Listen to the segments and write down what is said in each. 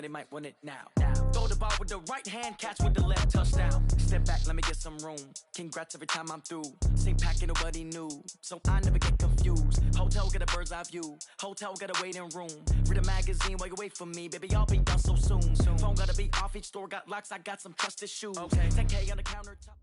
They might win it now. Throw the ball with the right hand, catch with the left, touchdown. Step back, let me get some room. Congrats every time I'm through. Same pack, nobody knew, so I never get confused. Hotel got a bird's eye view. Hotel got a waiting room. Read a magazine while you wait for me, baby. I'll be done so soon. Phone gotta be off, each store got locks. I got some trusted shoes. Okay, 10K on the countertop.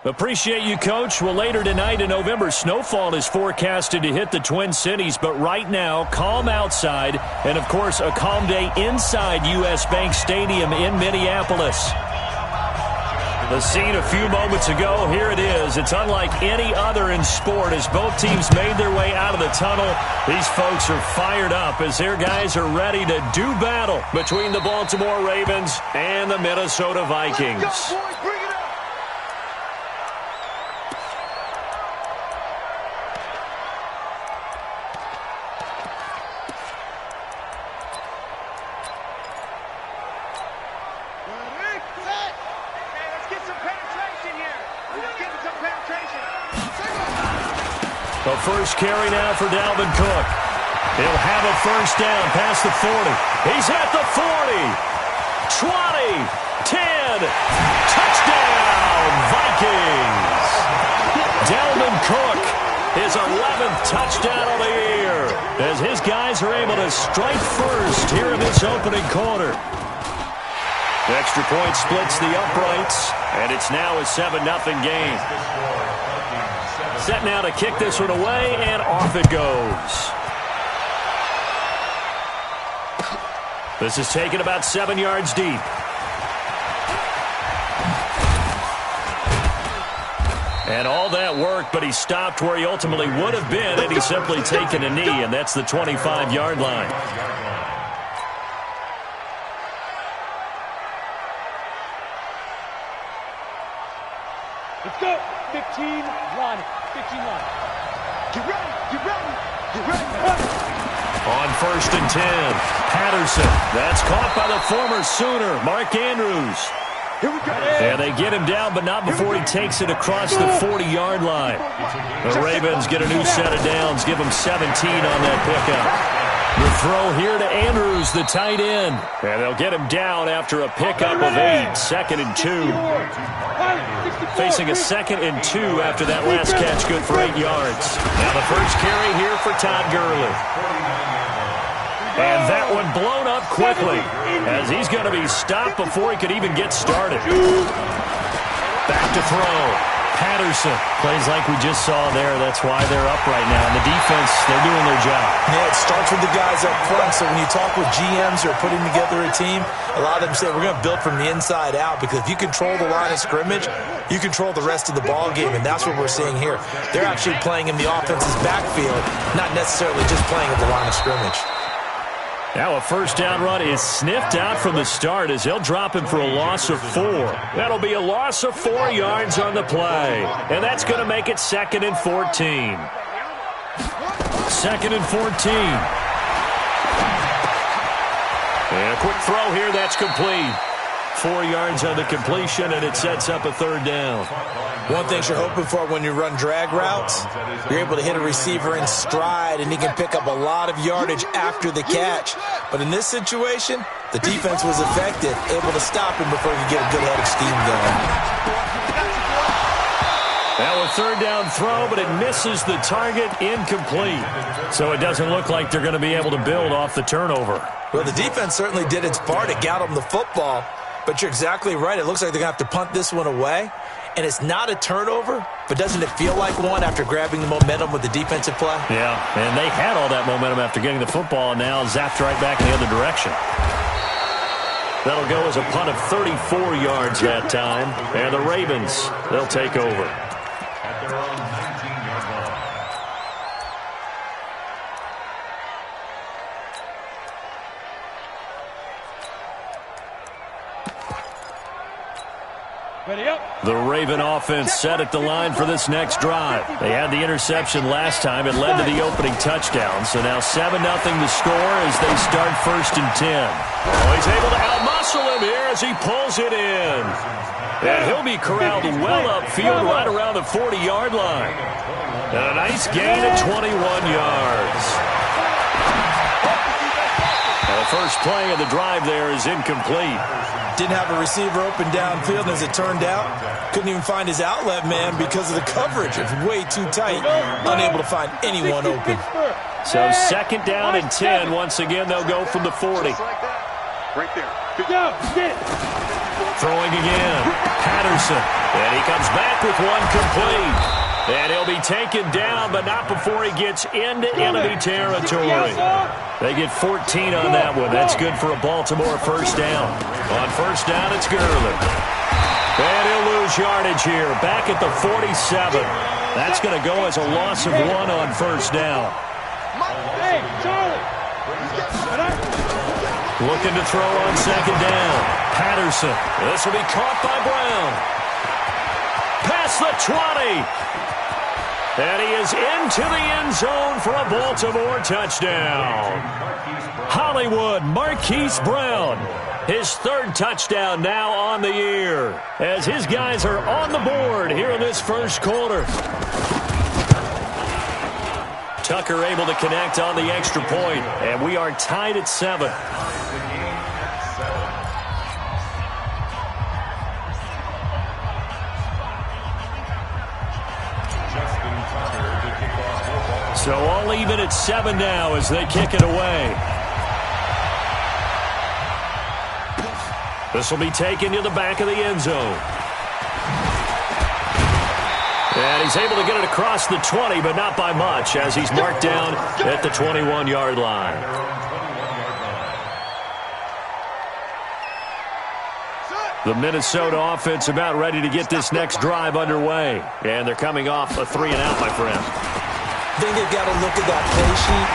Appreciate you, Coach. Well, later tonight in November, snowfall is forecasted to hit the Twin Cities, but right now, calm outside, and of course, a calm day inside U.S. Bank Stadium in Minneapolis. The scene a few moments ago, here it is. It's unlike any other in sport as both teams made their way out of the tunnel. These folks are fired up as their guys are ready to do battle between the Baltimore Ravens and the Minnesota Vikings. Let's go, boys. Bring it up. The first carry now for Dalvin Cook. He'll have a first down past the 40. He's at the 40. 20. 10. Touchdown, Vikings. Dalvin Cook, his 11th touchdown of the year, as his guys are able to strike first here in this opening quarter. The extra point splits the uprights, and it's now a 7-0 game. Set now to kick this one away, and off it goes. This is taken about 7 yards deep. And all that work, but he stopped where he ultimately would have been had he simply taken a knee, and that's the 25-yard line. Let's go. 15, line. 15, line. Get ready, get ready, get ready. On 1st and 10, Patterson. That's caught by the former Sooner, Mark Andrews. Here we go. And they get him down, but not before he takes it across the 40-yard line. The Ravens get a new set of downs, give him 17 on that pickup. The throw here to Andrews, the tight end. And they'll get him down after a pickup of 8, 2nd and 2. Facing a 2nd and 2 after that last catch, good for 8 yards. Now the first carry here for Todd Gurley. And that one blown up quickly as he's going to be stopped before he could even get started. Back to throw. Patterson plays like we just saw there. That's why they're up right now. And the defense, they're doing their job. Yeah, it starts with the guys up front. So when you talk with GMs who are putting together a team, a lot of them say we're going to build from the inside out, because if you control the line of scrimmage, you control the rest of the ball game, and that's what we're seeing here. They're actually playing in the offense's backfield, not necessarily just playing at the line of scrimmage. Now a first down run is sniffed out from the start as he'll drop him for a loss of 4. That'll be a loss of 4 yards on the play. And that's going to make it 2nd and 14. 2nd and 14. And a quick throw here, that's complete. 4 yards on the completion, and it sets up a 3rd down. One thing you're hoping for when you run drag routes, you're able to hit a receiver in stride, and he can pick up a lot of yardage after the catch. But in this situation, the defense was effective, able to stop him before he could get a good head of steam going. Now a 3rd down throw, but it misses the target, incomplete. So it doesn't look like they're going to be able to build off the turnover. Well, the defense certainly did its part to get them the football, but you're exactly right. It looks like they're going to have to punt this one away. And it's not a turnover, but doesn't it feel like one after grabbing the momentum with the defensive play? Yeah, and they had all that momentum after getting the football, and now zapped right back in the other direction. That'll go as a punt of 34 yards that time. And the Ravens, they'll take over. Ready up. The Raven offense set at the line for this next drive. They had the interception last time. It led to the opening touchdown. So now 7-0 to score as they start 1st and 10. Oh, he's able to outmuscle him here as he pulls it in. And he'll be corralled well upfield right around the 40-yard line. And a nice gain of 21 yards. The first play of the drive there is incomplete. Didn't have a receiver open downfield, and as it turned out, couldn't even find his outlet man because of the coverage. It's way too tight, unable to find anyone open. So second down and 10. Once again, they'll go from the 40. Right there. Good job. Throwing again. Patterson. And he comes back with one complete. And he'll be taken down, but not before he gets into enemy territory. They get 14 on that one. That's good for a Baltimore first down. On first down, it's Gurley. And he'll lose yardage here. Back at the 47. That's going to go as a loss of 1 on first down. Hey, Charlie. Looking to throw on second down. Patterson. This will be caught by Brown. Past the 20. And he is into the end zone for a Baltimore touchdown. Hollywood Marquise Brown. His third touchdown now on the year, as his guys are on the board here in this first quarter. Tucker able to connect on the extra point, and we are tied at 7. So all even at 7 now as they kick it away. This will be taken to the back of the end zone. And he's able to get it across the 20, but not by much, as he's marked down at the 21-yard line. The Minnesota offense about ready to get this next drive underway. And they're coming off a 3-and-out, my friend. I think they've got to look at that play sheet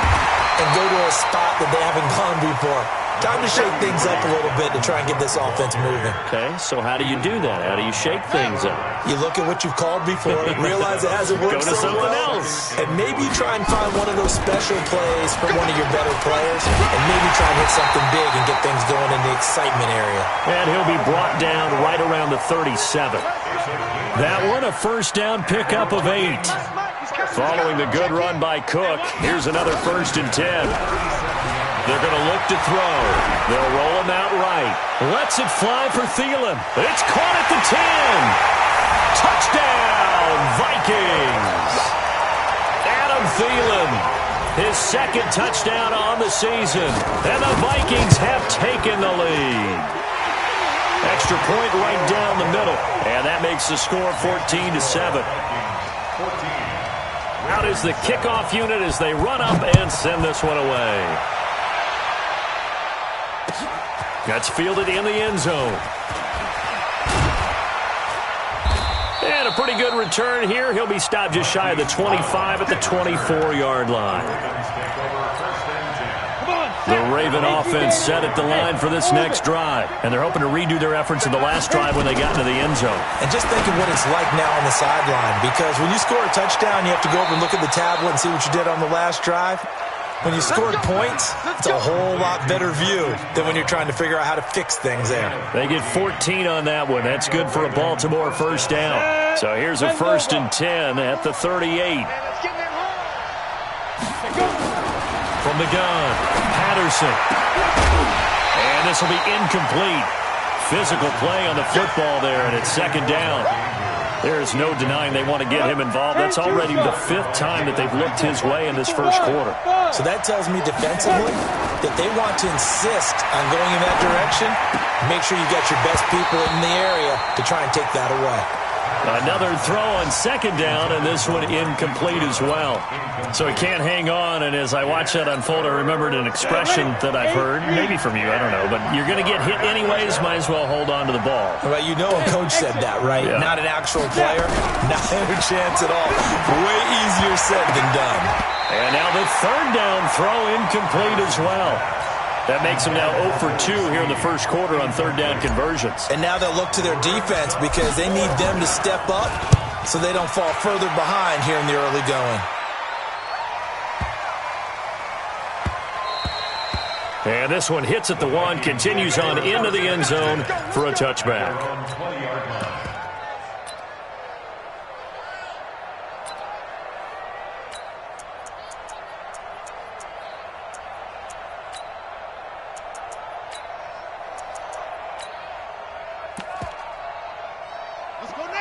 and go to a spot that they haven't gone before. Time to shake things up a little bit to try and get this offense moving. Okay, so how do you do that? How do you shake things up? You look at what you've called before, realize it hasn't worked Go to so something well, else. and maybe try and find one of those special plays from one of your better players, and maybe try and hit something big and get things going in the excitement area. And he'll be brought down right around the 37. That one, a first down pickup of 8. Following the good run by Cook, here's another 1st and 10. They're going to look to throw. They'll roll him out right. Lets it fly for Thielen. It's caught at the 10. Touchdown, Vikings. Adam Thielen, his second touchdown on the season. And the Vikings have taken the lead. Extra point right down the middle. And that makes the score 14-7. Out is the kickoff unit as they run up and send this one away. That's fielded in the end zone. And a pretty good return here. He'll be stopped just shy of the 25 at the 24-yard line. The Raven offense set at the line for this next drive. And they're hoping to redo their efforts in the last drive when they got into the end zone. And just think of what it's like now on the sideline, because when you score a touchdown, you have to go over and look at the tablet and see what you did on the last drive. When you scored points, it's a whole lot better view than when you're trying to figure out how to fix things there. They get 14 on that one. That's good for a Baltimore first down. So here's a 1st and 10 at the 38. From the gun, Patterson. And this will be incomplete. Physical play on the football there, and it's second down. There is no denying they want to get him involved. That's already the 5th time that they've looked his way in this first quarter. So that tells me defensively that they want to insist on going in that direction. Make sure you got your best people in the area to try and take that away. Another throw on second down, and this one incomplete as well. So he can't hang on, and as I watch that unfold, I remembered an expression that I've heard, maybe from you, I don't know, but you're going to get hit anyways, might as well hold on to the ball. Well, you know a coach said that, right? Yeah. Not an actual player. Not a chance at all. Way easier said than done. And now the third down throw incomplete as well. That makes them now 0 for 2 here in the first quarter on third down conversions. And now they'll look to their defense because they need them to step up so they don't fall further behind here in the early going. And this one hits at the 1, continues on into the end zone for a touchback.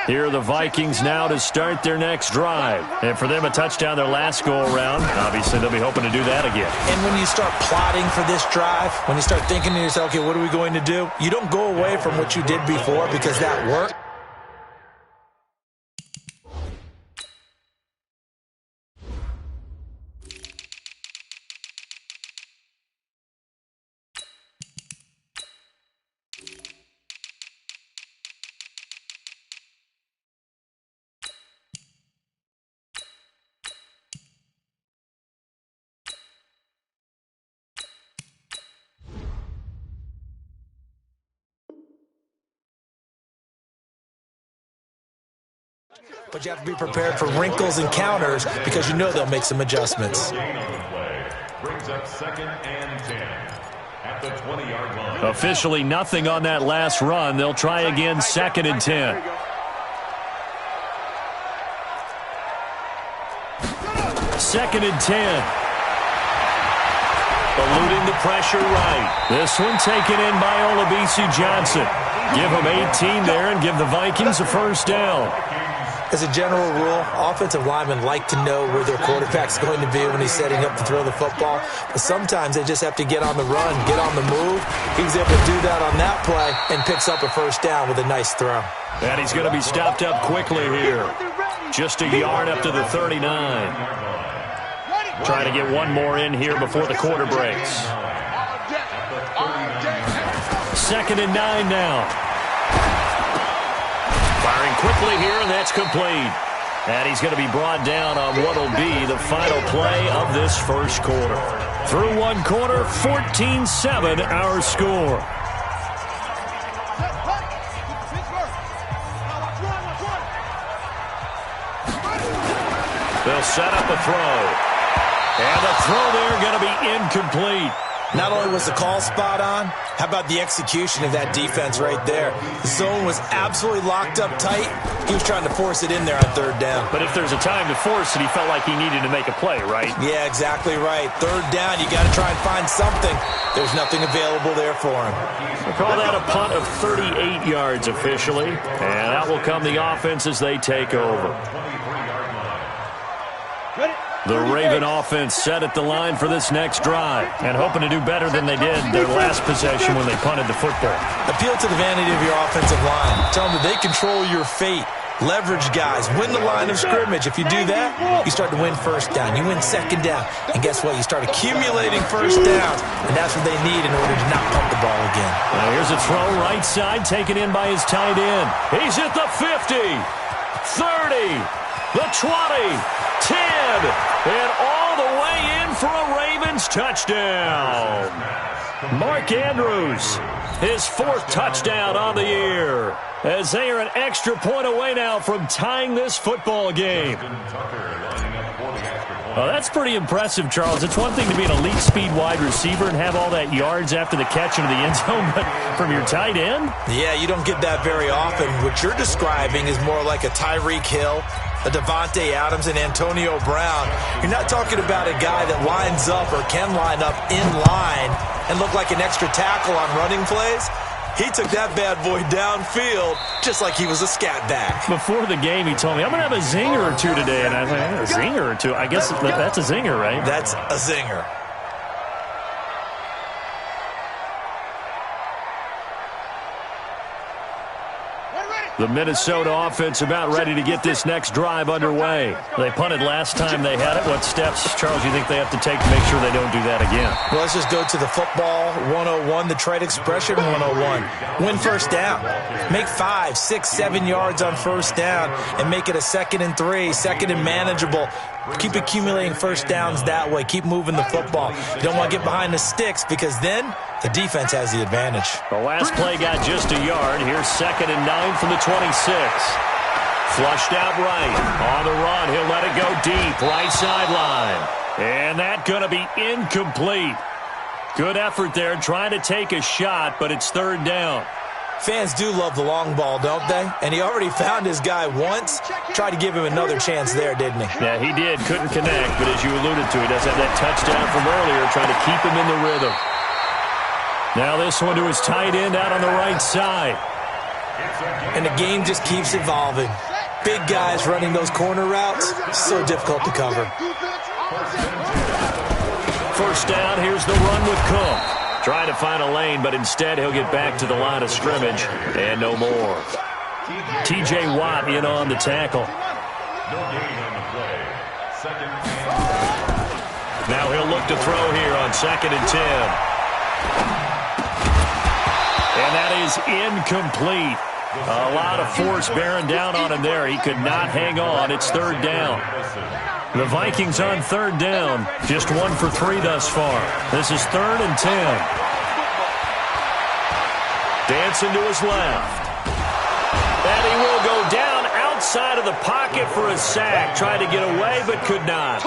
Here are the Vikings now to start their next drive. And for them, a touchdown their last go-around. Obviously, they'll be hoping to do that again. And when you start plotting for this drive, when you start thinking to yourself, okay, what are we going to do? You don't go away from what you did before because that worked. But you have to be prepared for wrinkles and counters because you know they'll make some adjustments. Brings up 2nd and 10 at the 20-yard line. Officially nothing on that last run. They'll try again 2nd and 10. Second and 10. Eluding the pressure right. This one taken in by Olabisi Johnson. Give him 18 there and give the Vikings a first down. As a general rule, offensive linemen like to know where their quarterback's going to be when he's setting up to throw the football. But sometimes they just have to get on the run, get on the move. He was able to do that on that play and picks up a first down with a nice throw. And he's going to be stopped up quickly here. Just a yard up to the 39. Trying to get one more in here before the quarter breaks. 2nd and 9 now. Firing quickly here, and that's complete. And he's going to be brought down on what will be the final play of this first quarter. Through one quarter, 14-7 our score. They'll set up a throw. And the throw there going to be incomplete. Not only was the call spot on, how about the execution of that defense right there? The zone was absolutely locked up tight. He was trying to force it in there on 3rd down. But if there's a time to force it, he felt like he needed to make a play, right? Yeah, exactly right. 3rd down, you got to try and find something. There's nothing available there for him. We'll call that a punt of 38 yards officially. And that will come the offense as they take over. The Raven offense set at the line for this next drive and hoping to do better than they did their last possession when they punted the football. Appeal to the vanity of your offensive line. Tell them that they control your fate. Leverage guys. Win the line of scrimmage. If you do that, you start to win first down. You win second down. And guess what? You start accumulating first downs. And that's what they need in order to not pump the ball again. Now here's a throw right side taken in by his tight end. He's at the 50, 30, the 20, 10, and all the way in for a Ravens touchdown. Mark Andrews, his 4th touchdown on the year, as they are an extra point away now from tying this football game. Well, that's pretty impressive, Charles. It's one thing to be an elite speed wide receiver and have all that yards after the catch into the end zone, but from your tight end? Yeah, you don't get that very often. What you're describing is more like a Tyreek Hill, a Devontae Adams, and Antonio Brown. You're not talking about a guy that lines up or can line up in line and look like an extra tackle on running plays. He took that bad boy downfield just like he was a scat back. Before the game, he told me, I'm going to have a zinger or two today. And I was like, a zinger or two? I guess that's a zinger, right? That's a zinger. The Minnesota offense about ready to get this next drive underway. They punted last time they had it. What steps, Charles, you think they have to take to make sure they don't do that again? Well, let's just go to the football 101, the trade expression 101. Win first down. Make 5, 6, 7 yards on first down and make it a 2nd and 3, 2nd and manageable. Keep accumulating first downs that way. Keep moving the football. You don't want to get behind the sticks because then the defense has the advantage. The last play got just a yard. Here's 2nd and 9 from the 26. Flushed out right. On the run, he'll let it go deep. Right sideline. And that's going to be incomplete. Good effort there trying to take a shot, but it's 3rd down. Fans do love the long ball, don't they? And he already found his guy once. Tried to give him another chance there, didn't he? Yeah, he did. Couldn't connect, but as you alluded to, he does have that touchdown from earlier, trying to keep him in the rhythm. Now this one to his tight end out on the right side. And the game just keeps evolving. Big guys running those corner routes, so difficult to cover. First down, here's the run with Cook. Trying to find a lane, but instead he'll get back to the line of scrimmage and no more. T.J. Watt in on the tackle. No gain on the play. Second and 10. Now he'll look to throw here on 2nd and 10. And that is incomplete. A lot of force bearing down on him there. He could not hang on. It's 3rd down. The Vikings on 3rd down. Just 1 for 3 thus far. This is 3rd and 10. Dancing to his left. And he will go down outside of the pocket for a sack. Tried to get away, but could not.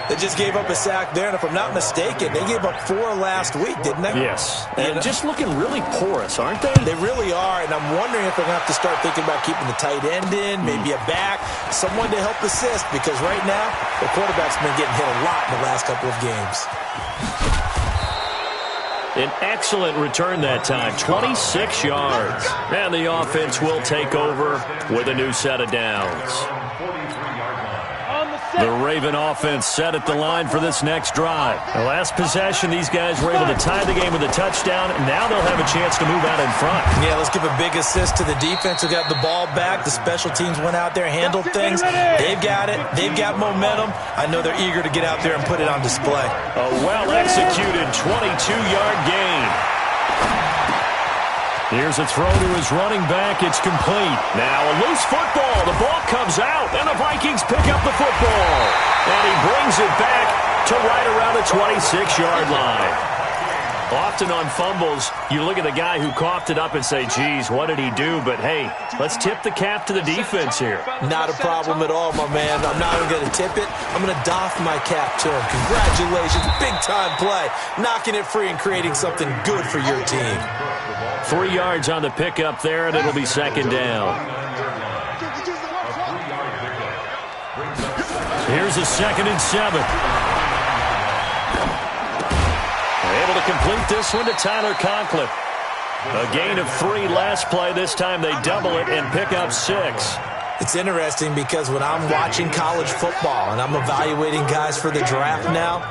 They just gave up a sack there, and if I'm not mistaken, they gave up 4 last week, didn't they? Yes. And just looking really porous, aren't they? They really are, and I'm wondering if they're going to have to start thinking about keeping the tight end in, maybe a back, someone to help assist, because right now, the quarterback's been getting hit a lot in the last couple of games. An excellent return that time, 26 yards. And the offense will take over with a new set of downs. The Raven offense set at the line for this next drive. The last possession, these guys were able to tie the game with a touchdown, and now they'll have a chance to move out in front. Yeah, let's give a big assist to the defense who got the ball back. The special teams went out there, handled things. They've got it. They've got momentum. I know they're eager to get out there and put it on display. A well-executed 22-yard gain. Here's a throw to his running back. It's complete. Now a loose football. The ball comes out, and the Vikings pick up the football. And he brings it back to right around the 26-yard line. Often on fumbles, you look at the guy who coughed it up and say, geez, what did he do? But, hey, let's tip the cap to the defense here. Not a problem at all, my man. I'm not even going to tip it. I'm going to doff my cap to him. Congratulations. Big-time play. Knocking it free and creating something good for your team. 3 yards on the pickup there, and it'll be 2nd down. Here's a 2nd and 7. Able to complete this one to Tyler Conklin. A gain of 3 last play. This time they double it and pick up 6. It's interesting because when I'm watching college football and I'm evaluating guys for the draft now,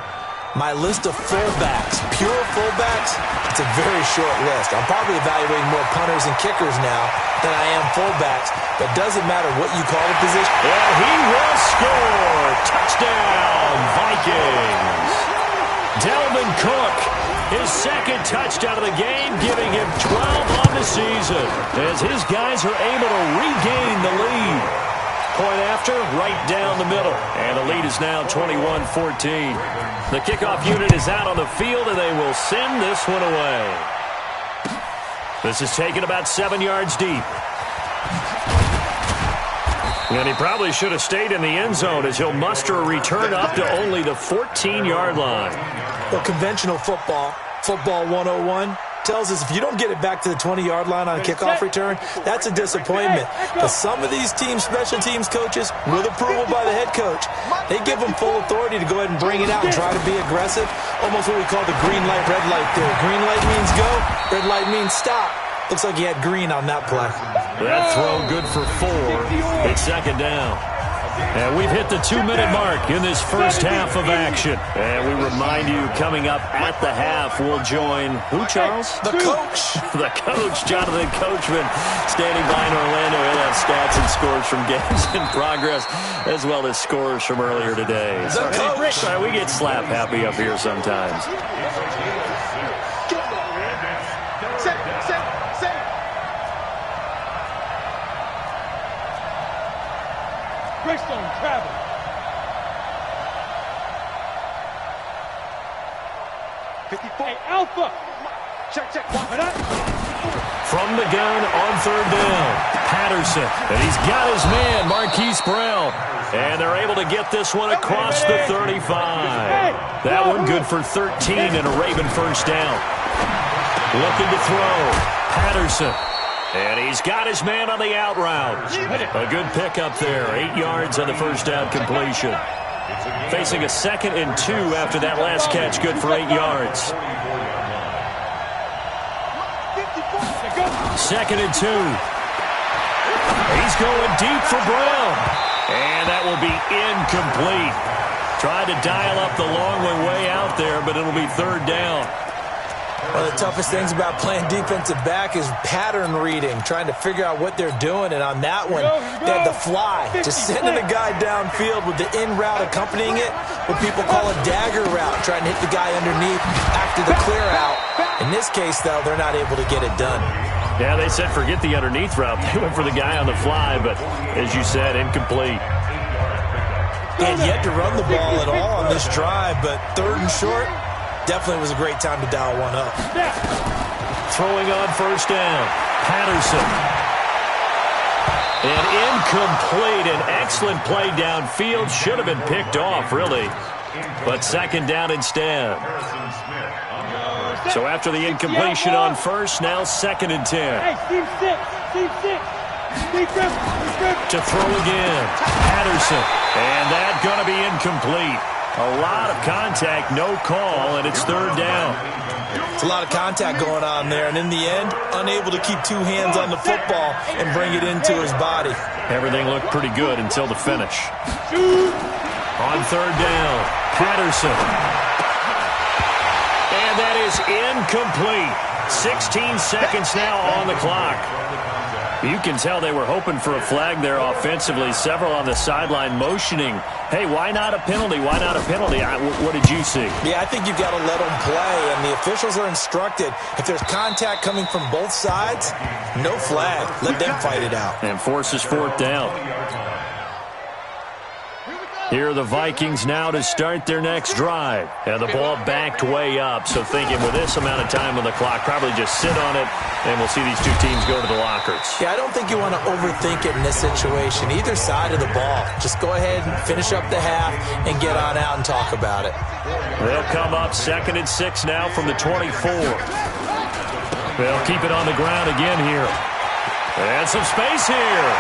my list of fullbacks, pure fullbacks, it's a very short list. I'm probably evaluating more punters and kickers now than I am fullbacks. But doesn't matter what you call the position. And he will score. Touchdown, Vikings. Dalvin Cook, his 2nd touchdown of the game, giving him 12 on the season as his guys are able to regain the lead. Point after, right down the middle. And the lead is now 21-14. The kickoff unit is out on the field, and they will send this one away. This is taken about 7 yards deep. And he probably should have stayed in the end zone as he'll muster a return up to only the 14-yard line. Well, conventional football, football 101, tells us if you don't get it back to the 20-yard line on a kickoff return, that's a disappointment. But some of these teams, special teams coaches, with approval by the head coach, they give them full authority to go ahead and bring it out and try to be aggressive. Almost what we call the green light, red light theory. Green light means go, red light means stop. Looks like he had green on that play. That throw good for 4. It's 2nd down. And we've hit the 2-minute mark in this first half of action. And we remind you, coming up at the half, we'll join who, Charles? The coach. The coach, Jonathan Coachman, standing by in Orlando. He'll have stats and scores from games in progress, as well as scores from earlier today. The coach. Sorry, we get slap happy up here sometimes. Greystone travel. Hey, Alpha. Check. From the gun on 3rd down, Patterson, and he's got his man, Marquise Brown. And they're able to get this one across the 35. That one good for 13 and a Raven first down. Looking to throw, Patterson. And he's got his man on the out route. A good pickup there, 8 yards on the first down completion. Facing a 2nd and 2 after that last catch, good for 8 yards. 2nd and 2. He's going deep for Brown. And that will be incomplete. Tried to dial up the long way out there, but it'll be third down. One of the toughest things about playing defensive back is pattern reading, trying to figure out what they're doing. And on that one, they had the fly, just sending a guy downfield with the in route accompanying it, what people call a dagger route, trying to hit the guy underneath after the clear out. In this case, though, they're not able to get it done. Yeah, they said forget the underneath route. They went for the guy on the fly, but as you said, incomplete. They had yet to run the ball at all on this drive, but third and short, definitely was a great time to dial one up. Throwing on first down, Patterson. And incomplete, an excellent play downfield. Should have been picked off, really. But second down instead. So after the incompletion on first, now second and 10. Hey, Steve 6. To throw again, Patterson. And that's going to be incomplete. A lot of contact, no call, and it's third down. It's a lot of contact going on there, and in the end, unable to keep two hands on the football and bring it into his body. Everything looked pretty good until the finish. On third down, Patterson. And that is incomplete. 16 seconds now on the clock. You can tell they were hoping for a flag there offensively. Several on the sideline motioning, hey, why not a penalty? Why not a penalty? What did you see? Yeah, I think you've got to let them play, and the officials are instructed. If there's contact coming from both sides, no flag. Let them fight it out. And forces fourth down. Here are the Vikings now to start their next drive. And the ball backed way up, so thinking with this amount of time on the clock, probably just sit on it, and we'll see these two teams go to the lockers. Yeah, I don't think you want to overthink it in this situation. Either side of the ball. Just go ahead and finish up the half and get on out and talk about it. They'll come up 2nd and 6 now from the 24. They'll keep it on the ground again here. And some space here.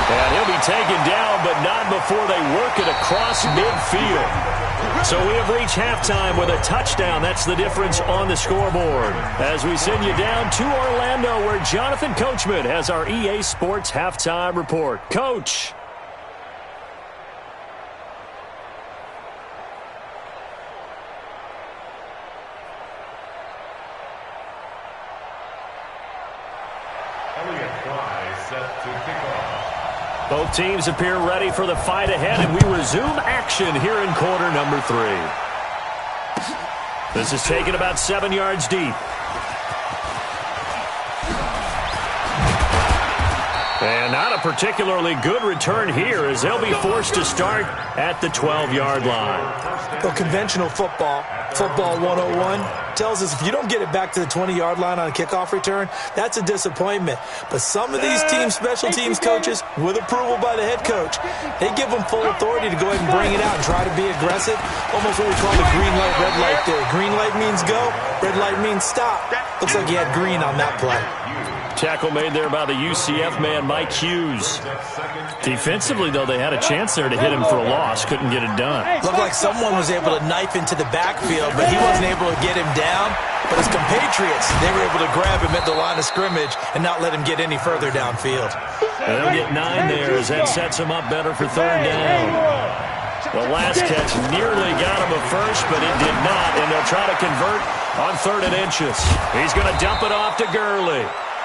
And he'll be taken down, but not before they work it across midfield. So we have reached halftime with a touchdown. That's the difference on the scoreboard. As we send you down to Orlando, where Jonathan Coachman has our EA Sports Halftime Report. Coach. Both teams appear ready for the fight ahead, and we resume action here in quarter number 3. This is taken about 7 yards deep. And not a particularly good return here, as they'll be forced to start at the 12-yard line. Well, conventional football 101, tells us if you don't get it back to the 20-yard line on a kickoff return, that's a disappointment. But some of these special teams coaches, with approval by the head coach, they give them full authority to go ahead and bring it out and try to be aggressive. Almost what we call the green light, red light there. Green light means go, red light means stop. Looks like he had green on that play. Tackle made there by the UCF man, Mike Hughes. Defensively, though, they had a chance there to hit him for a loss. Couldn't get it done. Looked like someone was able to knife into the backfield, but he wasn't able to get him down. But his compatriots, they were able to grab him at the line of scrimmage and not let him get any further downfield. And they'll get 9 there as that sets him up better for third down. The last catch nearly got him a first, but it did not, and they'll try to convert on 3rd and inches. He's going to dump it off to Gurley.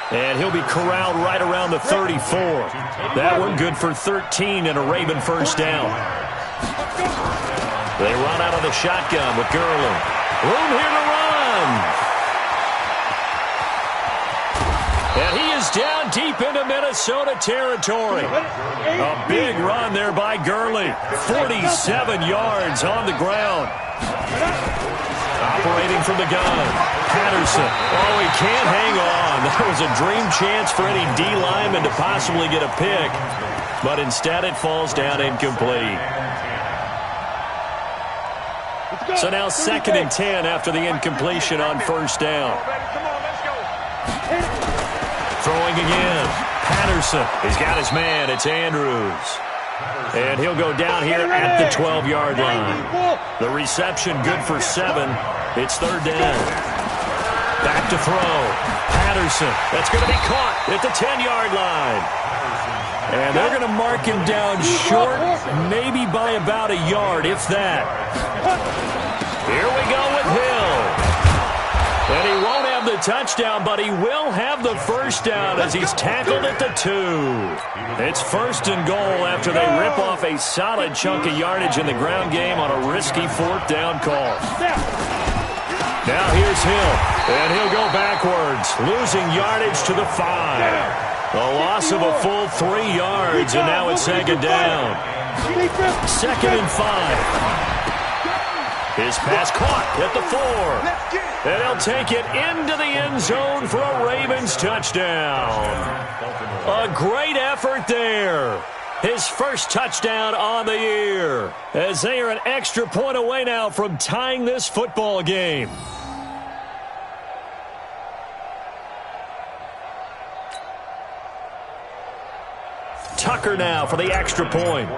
And he'll be corralled right around the 34. That one good for 13 and a Raven first down. They run out of the shotgun with Gurley. Room here to run. And he is down deep into Minnesota territory. A big run there by Gurley. 47 yards on the ground. Operating from the gun, Patterson. Oh, he can't hang on. That was a dream chance for any D lineman to possibly get a pick, but instead it falls down incomplete. So now 2nd and 10 after the incompletion on first down. Throwing again, Patterson. He's got his man. It's Andrews. And he'll go down here at the 12-yard line. The reception good for 7. It's third down. Back to throw. Patterson. That's going to be caught at the 10-yard line. And they're going to mark him down short, maybe by about a yard, if that. Here we go with Hill. And he won't have the touchdown, but he will have the first down as he's tackled at the 2. It's first and goal after they rip off a solid chunk of yardage in the ground game on a risky fourth down call. Now here's Hill, and he'll go backwards, losing yardage to the 5. A loss of a full 3 yards, and now it's second down. Second and 5. His pass caught at the 4. And he'll take it into the end zone for a Ravens touchdown. A great effort there. His first touchdown on the year, as they are an extra point away now from tying this football game. Tucker now for the extra point.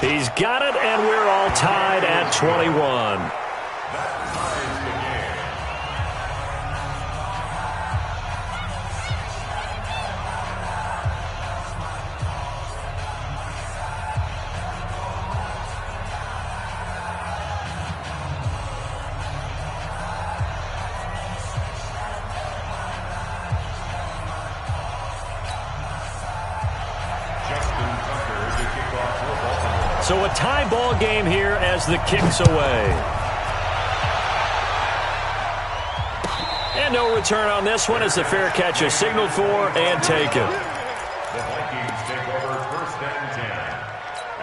He's got it, and we're all tied at 21. So a tie ball game here as the kick's away. And no return on this one as the fair catch is signaled for and taken. The Vikings take over first and 10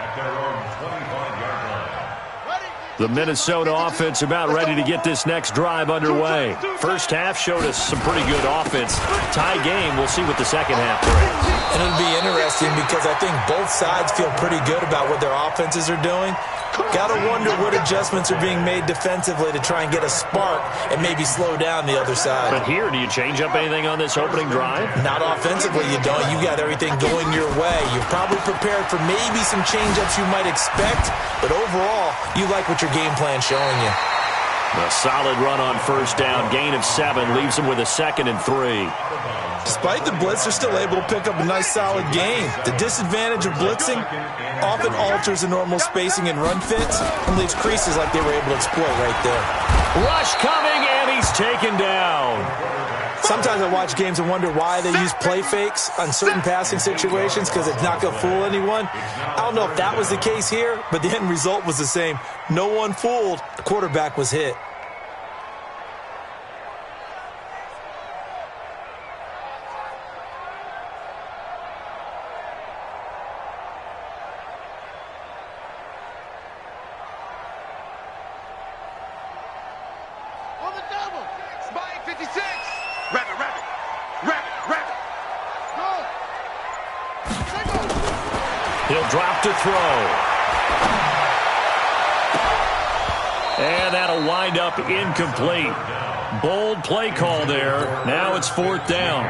at their own 25-yard line. The Minnesota offense about ready to get this next drive underway. First half showed us some pretty good offense. Tie game, we'll see what the second half brings. And it'll be interesting because I think both sides feel pretty good about what their offenses are doing. Got to wonder what adjustments are being made defensively to try and get a spark and maybe slow down the other side. But here, do you change up anything on this opening drive? Not offensively, you don't. You got everything going your way. You're probably prepared for maybe some change-ups you might expect, but overall, you like what your game plan's showing you. A solid run on first down. Gain of 7 leaves them with a 2nd and 3. Despite the blitz, they're still able to pick up a nice solid gain. The disadvantage of blitzing often alters the normal spacing and run fits and leaves creases like they were able to exploit right there. Rush coming, and he's taken down. Sometimes I watch games and wonder why they use play fakes on certain passing situations because it's not going to fool anyone. I don't know if that was the case here, but the end result was the same. No one fooled. The quarterback was hit. On the double. Spike 56. Rabbit. Go. He'll drop to throw. And that'll wind up incomplete. Bold play call there. Now it's 4th down.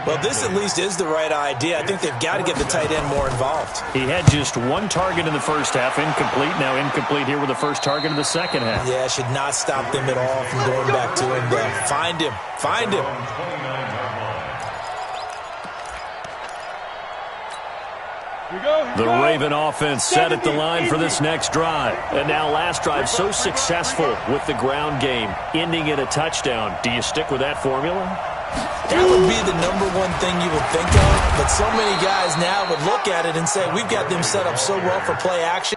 Well, this at least is the right idea. I think they've got to get the tight end more involved. He had just 1 target in the first half, incomplete. Now incomplete here with the first target in the second half. Yeah, should not stop them at all from going back to him. Find him. The Raven offense set at the line for this next drive. And now last drive so successful with the ground game, ending in a touchdown. Do you stick with that formula? That would be the number one thing you would think of, but so many guys now would look at it and say, we've got them set up so well for play action.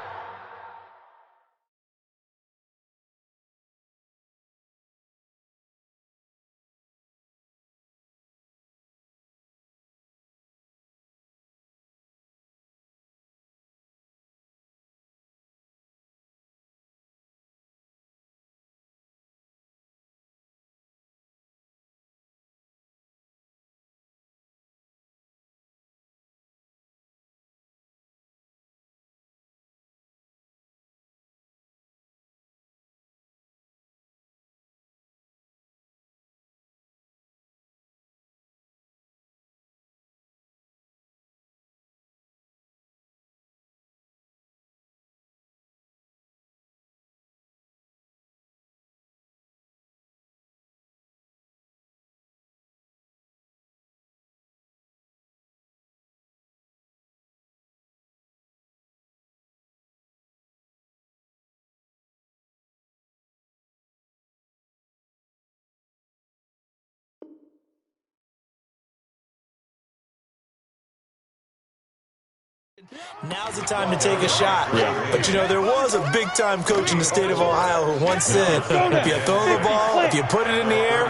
Now's the time to take a shot. Yeah. But, you know, there was a big-time coach in the state of Ohio who once said, if you throw the ball, if you put it in the air,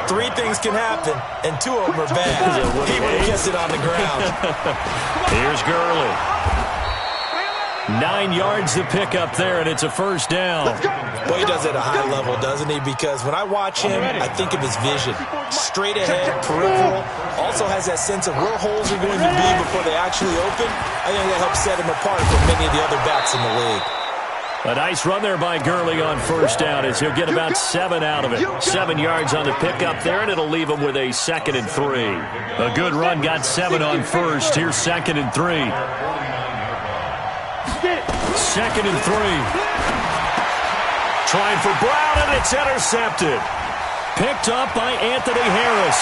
3 things can happen, and 2 of them are bad. He would have kept it on the ground. Here's Gurley. 9 yards to pick up there, and it's a first down. Boy, he does it at a high level, doesn't he? Because when I watch him, I think of his vision. Straight ahead, peripheral. Also has that sense of where holes are going to be before they actually open. I think that helps set him apart from many of the other backs in the league. A nice run there by Gurley on first down as he'll get about 7 out of it. 7 yards on the pickup there, and it'll leave him with a 2nd and 3. A good run, got 7 on first. Here's 2nd and 3. 2nd and 3. Trying for Brown, and it's intercepted. Picked up by Anthony Harris.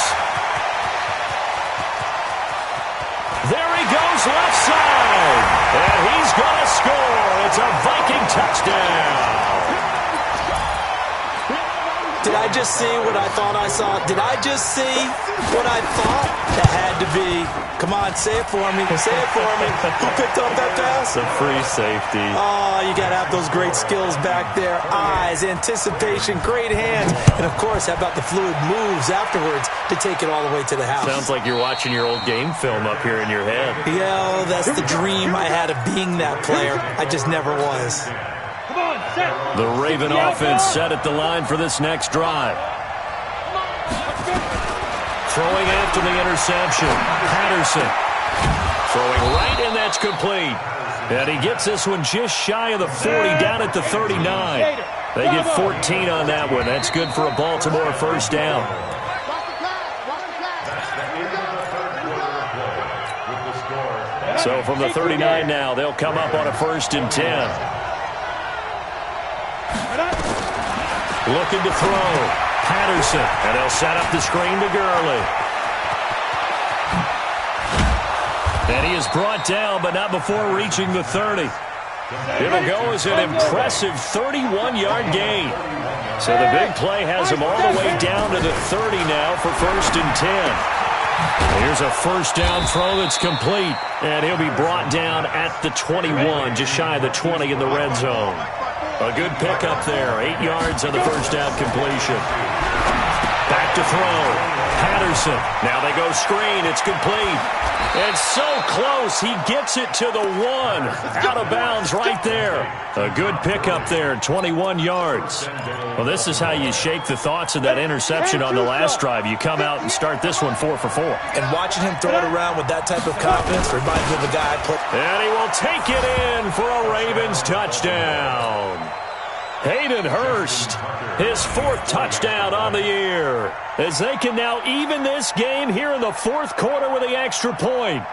There he goes left side. And he's going to score. It's a Viking touchdown. Did I just see what I thought I saw? Did I just see what I thought? That had to be. Come on, say it for me. Say it for me. Who picked up that pass? The free safety. Oh, you got to have those great skills back there. Eyes, anticipation, great hands. And, of course, how about the fluid moves afterwards to take it all the way to the house? Sounds like you're watching your old game film up here in your head. Yeah, that's the dream I had of being that player. I just never was. The Raven offense set at the line for this next drive. Throwing after the interception. Patterson. Throwing right, and that's complete. And he gets this one just shy of the 40, down at the 39. They get 14 on that one. That's good for a Baltimore first down. So from the 39 now, they'll come up on a 1st and 10. Looking to throw. Patterson. And they'll set up the screen to Gurley. And he is brought down, but not before reaching the 30. It'll go as an impressive 31-yard gain. So the big play has him all the way down to the 30 now for 1st and 10. Here's a first down throw that's complete. And he'll be brought down at the 21, just shy of the 20 in the red zone. A good pickup there. 8 yards on the first down completion. Back to throw. Patterson. Now they go screen. It's complete. And so close. He gets it to the 1. Out of bounds right there. A good pickup there. 21 yards. Well, this is how you shake the thoughts of that interception on the last drive. You come out and start this one 4 for 4. And watching him throw it around with that type of confidence reminds me of the guy I put. And he will take it in for a Ravens touchdown. Hayden Hurst, his 4th touchdown on the year, as they can now even this game here in the 4th quarter with the extra point.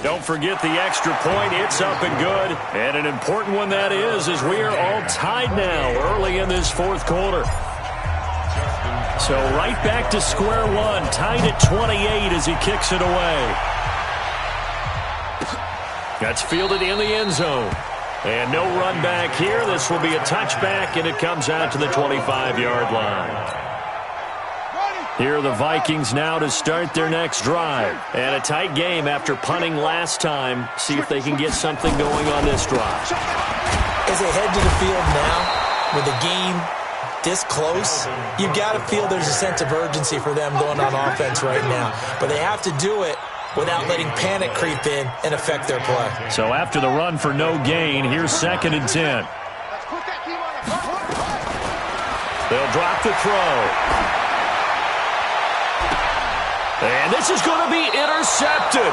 Don't forget the extra point. It's up and good. And an important one that is, as we are all tied now early in this 4th quarter. So right back to square one, tied at 28 as he kicks it away. That's fielded in the end zone. And no run back here. This will be a touchback, and it comes out to the 25-yard line. Here are the Vikings now to start their next drive. And a tight game after punting last time. See if they can get something going on this drive. As they head to the field now, with the game this close, you've got to feel there's a sense of urgency for them going on offense right now. But they have to do it without letting panic creep in and affect their play. So after the run for no gain, here's 2nd and 10. They'll drop the throw. And this is going to be intercepted.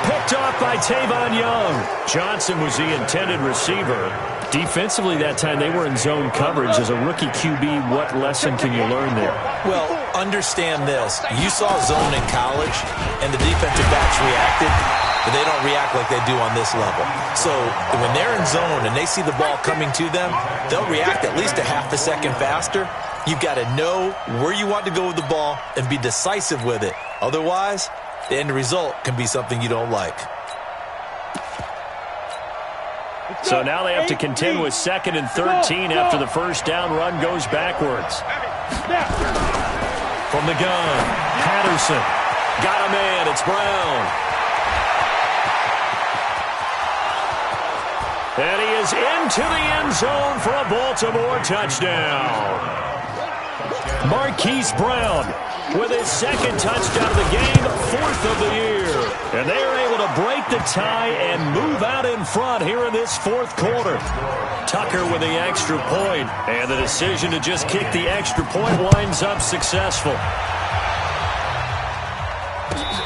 Picked off by Tavon Young. Johnson was the intended receiver. Defensively that time, they were in zone coverage. As a rookie QB, what lesson can you learn there? Well, understand this. You saw zone in college, and the defensive backs reacted, but they don't react like they do on this level. So when they're in zone and they see the ball coming to them, they'll react at least a half a second faster. You've got to know where you want to go with the ball and be decisive with it. Otherwise, the end result can be something you don't like. So now they have to contend with 2nd and 13 after the first down run goes backwards. From the gun, Patterson. Got a man, it's Brown. And he is into the end zone for a Baltimore touchdown. Marquise Brown with his 2nd touchdown of the game, 4th of the year. And they are able to break the tie and move out in front here in this 4th quarter. Tucker with the extra point, and the decision to just kick the extra point winds up successful.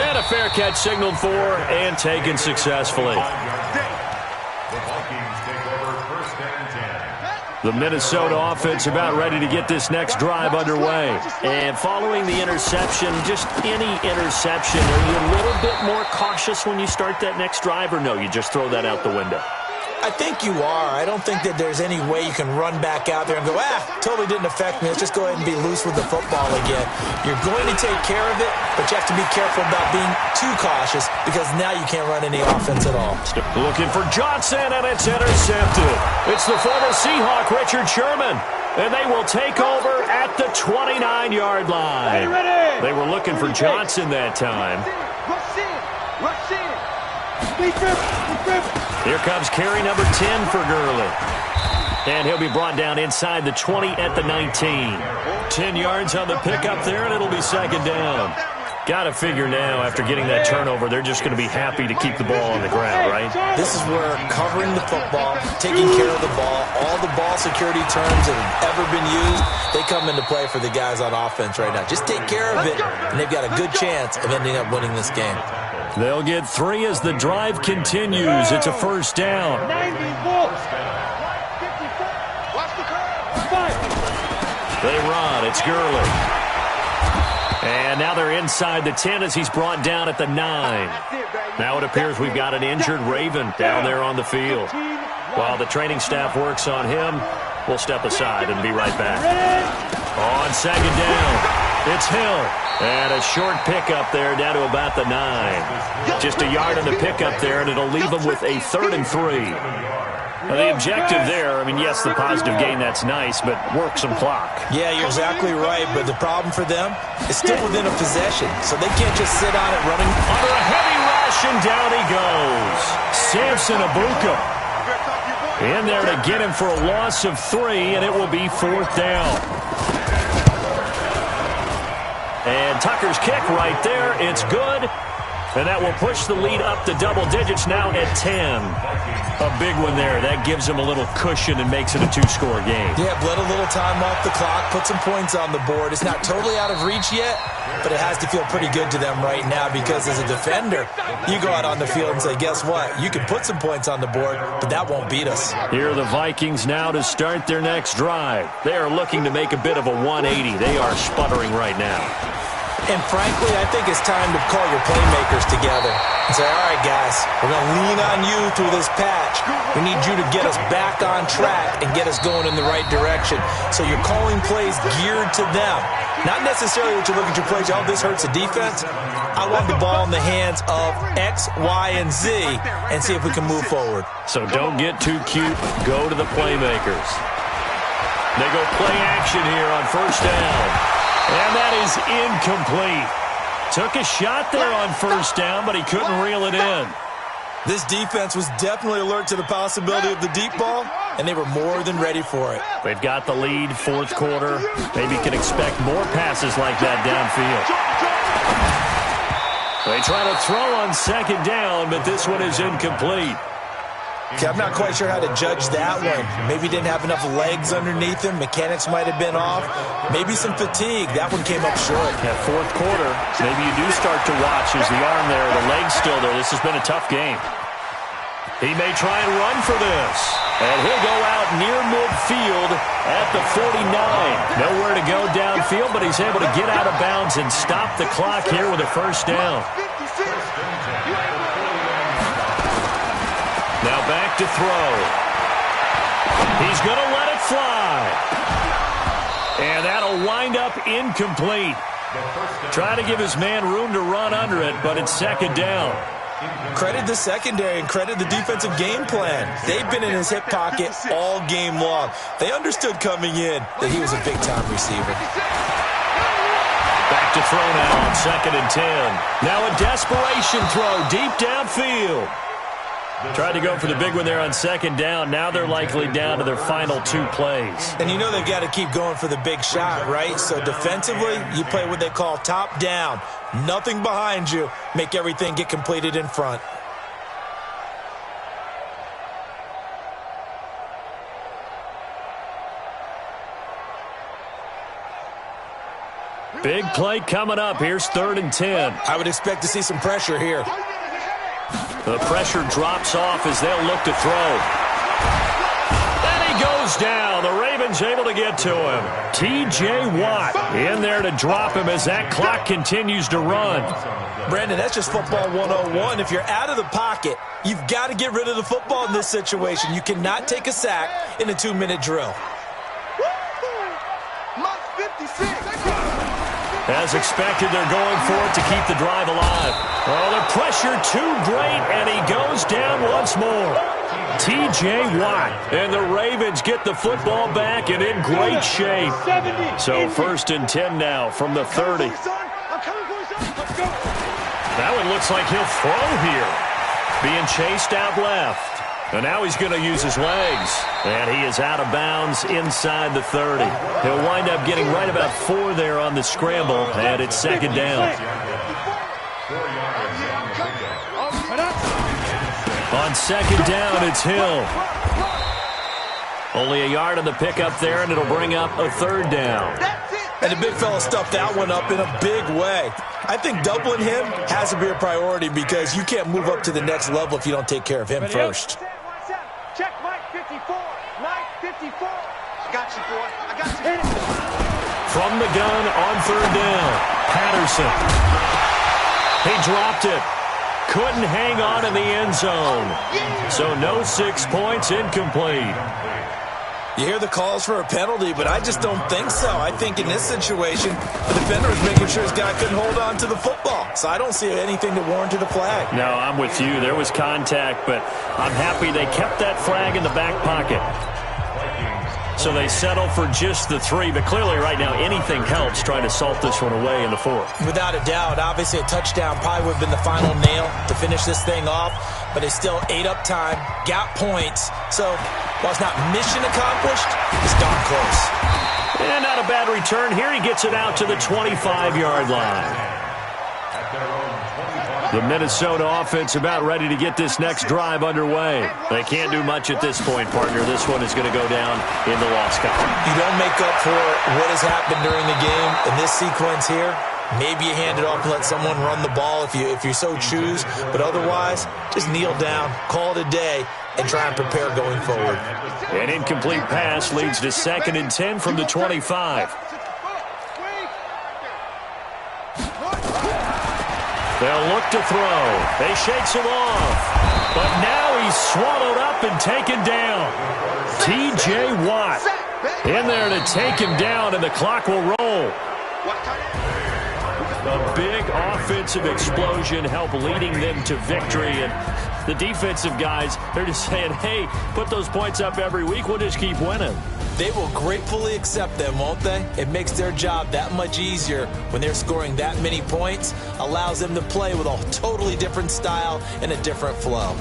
And a fair catch signaled for and taken successfully. The Vikings take over 1st and 10. The Minnesota offense about ready to get this next drive underway. And following the interception, just any interception, are you a little bit more cautious when you start that next drive, or no, you just throw that out the window? I think you are. I don't think that there's any way you can run back out there and go, totally didn't affect me. Let's just go ahead and be loose with the football again. You're going to take care of it, but you have to be careful about being too cautious because now you can't run any offense at all. Looking for Johnson, and it's intercepted. It's the former Seahawk, Richard Sherman. And they will take over at the 29-yard line. They were looking for Johnson that time. Rush in. Rush in. Here comes carry number 10 for Gurley. And he'll be brought down inside the 20 at the 19. 10 yards on the pickup there, and it'll be 2nd down. Got to figure now, after getting that turnover, they're just going to be happy to keep the ball on the ground, right? This is where covering the football, taking care of the ball, all the ball security terms that have ever been used, they come into play for the guys on offense right now. Just take care of it, and they've got a good chance of ending up winning this game. They'll get 3 as the drive continues. It's a 1st down. 90 volts. 54. Watch the curve. They run. It's Gurley. And now they're inside the 10 as he's brought down at the 9. Now it appears we've got an injured Raven down there on the field. While the training staff works on him, we'll step aside and be right back. On 2nd down, it's Hill. And a short pickup there down to about the 9. Just a yard on the pickup there, and it'll leave them with a 3rd and 3. Now, the objective there, I mean, yes, the positive gain, that's nice, but work some clock. Yeah, you're exactly right, but the problem for them is still within a possession, so they can't just sit on it running. Under a heavy rush, and down he goes. Samson Abuka in there to get him for a loss of 3, and it will be 4th down. And Tucker's kick right there, it's good. And that will push the lead up to double digits now at 10. A big one there. That gives them a little cushion and makes it a 2-score game. Yeah, bled a little time off the clock, put some points on the board. It's not totally out of reach yet, but it has to feel pretty good to them right now because as a defender, you go out on the field and say, guess what? You can put some points on the board, but that won't beat us. Here are the Vikings now to start their next drive. They are looking to make a bit of a 180. They are sputtering right now. And frankly, I think it's time to call your playmakers together and say, all right, guys, we're going to lean on you through this patch. We need you to get us back on track and get us going in the right direction. So you're calling plays geared to them. Not necessarily that you look at your plays, oh, this hurts the defense. I want the ball in the hands of X, Y, and Z and see if we can move forward. So don't get too cute. Go to the playmakers. They go play action here on 1st down. And that is incomplete. Took a shot there on 1st down, but he couldn't reel it in. This defense was definitely alert to the possibility of the deep ball, and they were more than ready for it. They've got the lead, 4th quarter. Maybe can expect more passes like that downfield. They try to throw on 2nd down, but this one is incomplete. Okay, I'm not quite sure how to judge that one. Maybe didn't have enough legs underneath him. Mechanics might have been off. Maybe some fatigue. That one came up short. At 4th quarter, maybe you do start to watch as the arm there, the leg's still there. This has been a tough game. He may try and run for this. And he'll go out near midfield at the 49. Nowhere to go downfield, but he's able to get out of bounds and stop the clock here with a 1st down. Now back to throw. He's going to let it fly. And that'll wind up incomplete. Trying to give his man room to run under it, but it's second down. Credit the secondary and credit the defensive game plan. They've been in his hip pocket all game long. They understood coming in that he was a big-time receiver. Back to throw now on 2nd and 10. Now a desperation throw deep downfield. Tried to go for the big one there on 2nd down. Now they're likely down to their final 2 plays. And you know they've got to keep going for the big shot, right? So defensively, you play what they call top down. Nothing behind you. Make everything get completed in front. Big play coming up. Here's 3rd and 10. I would expect to see some pressure here. The pressure drops off as they'll look to throw. And he goes down. The Ravens able to get to him. T.J. Watt in there to drop him as that clock continues to run. Brandon, that's just football 101. If you're out of the pocket, you've got to get rid of the football in this situation. You cannot take a sack in a 2-minute drill. As expected, they're going for it to keep the drive alive. Oh, the pressure too great, and he goes down once more. T.J. Watt, and the Ravens get the football back and in great shape. So 1st and 10 now from the 30. That one looks like he'll throw here. Being chased out left. And now he's going to use his legs. And he is out of bounds inside the 30. He'll wind up getting right about 4 there on the scramble, and it's 2nd down. On 2nd down, it's Hill. Only a yard on the pickup there, and it'll bring up a 3rd down. And the big fella stuffed that one up in a big way. I think doubling him has to be a priority because you can't move up to the next level if you don't take care of him first. Check Mike 54. Mike 54. I got you, boy. I got you. From the gun on 3rd down, Patterson. He dropped it. Couldn't hang on in the end zone. So no 6 points, incomplete. You hear the calls for a penalty, but I just don't think so. I think in this situation, the defender was making sure his guy couldn't hold on to the football. So I don't see anything to warrant a flag. No, I'm with you. There was contact, but I'm happy they kept that flag in the back pocket. So they settle for just the 3, but clearly right now anything helps trying to salt this one away in the 4th. Without a doubt, obviously a touchdown probably would have been the final nail to finish this thing off, but they still ate up time, got points. So while it's not mission accomplished, it's darn close. And not a bad return. Here he gets it out to the 25-yard line. The Minnesota offense about ready to get this next drive underway. They can't do much at this point, partner. This one is going to go down in the loss column. You don't make up for what has happened during the game in this sequence here. Maybe you hand it off and let someone run the ball if you so choose. But otherwise, just kneel down, call it a day, and try and prepare going forward. An incomplete pass leads to 2nd and 10 from the 25. They'll look to throw. They shakes him off. But now he's swallowed up and taken down. T.J. Watt in there to take him down, and the clock will roll. A big offensive explosion helped leading them to victory. And the defensive guys, they're just saying, hey, put those points up every week. We'll just keep winning. They will gratefully accept them, won't they? It makes their job that much easier when they're scoring that many points. Allows them to play with a totally different style and a different flow.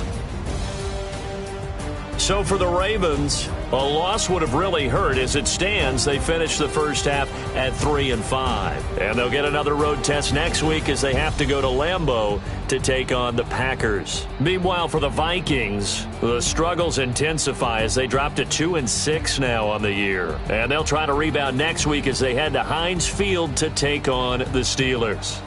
So for the Ravens, a loss would have really hurt. As it stands, they finished the first half at 3-5. And they'll get another road test next week as they have to go to Lambeau to take on the Packers. Meanwhile, for the Vikings, the struggles intensify as they drop to 2-6 now on the year. And they'll try to rebound next week as they head to Heinz Field to take on the Steelers.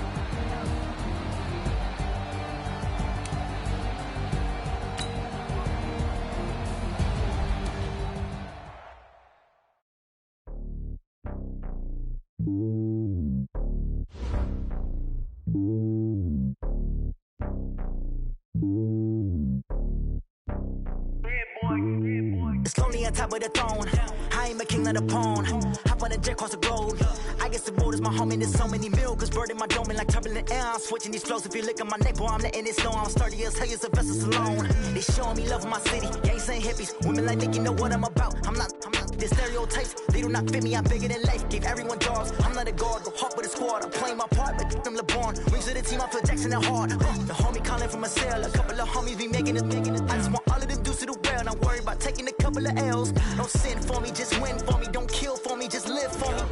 It's lonely on top of the throne. I ain't a king of the pawn. Hop on a jet across the globe. I get the board as my homie, there's so many mil. Cause bird in my dome like turbulent air. I'm switching these flows. If you look at my neck, boy, I'm letting it snow. I'm sturdy as hell, as a vessel alone. They showing me love in my city. Gangsta hippies, women like Nicki know what I'm about. I'm not the stereotypes, they do not fit me. I'm bigger than life, gave everyone jobs. I'm not a guard, go hard with a squad. I'm playing my part, but them LeBron. Rings to the team, I feel Jackson and hard. The homie calling from a cell, a couple of homies be making it. I just want all of them dudes to do well. Not worry about taking a couple of L's. Don't sin for me, just win for me. Don't kill for me, just live for me.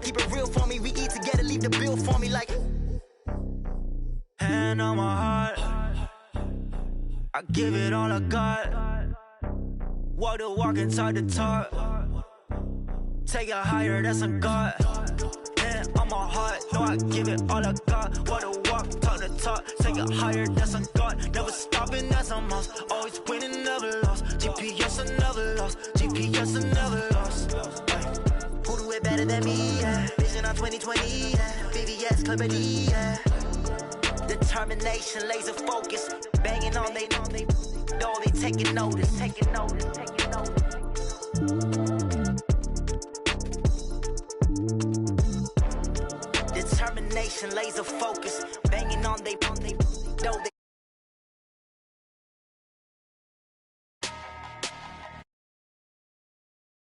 Keep it real for me, we eat together, leave the bill for me like. Hand on my heart, I give it all I got. Walk the walk and talk the talk. Take it higher, that's a God. Hand on my heart, no, I give it all I got. Walk the walk, talk the talk. Take it higher, that's a God. Never stopping, that's a must. Always winning, never lost. GPS, I never lost. GPS, I never lost. Who do it better than me? Yeah. Vision on 2020, yeah. VVS, Clarity, yeah. Determination, laser focus. Banging on they know they taking notice, taking notice, taking notice. Determination, laser focus. Banging on they know they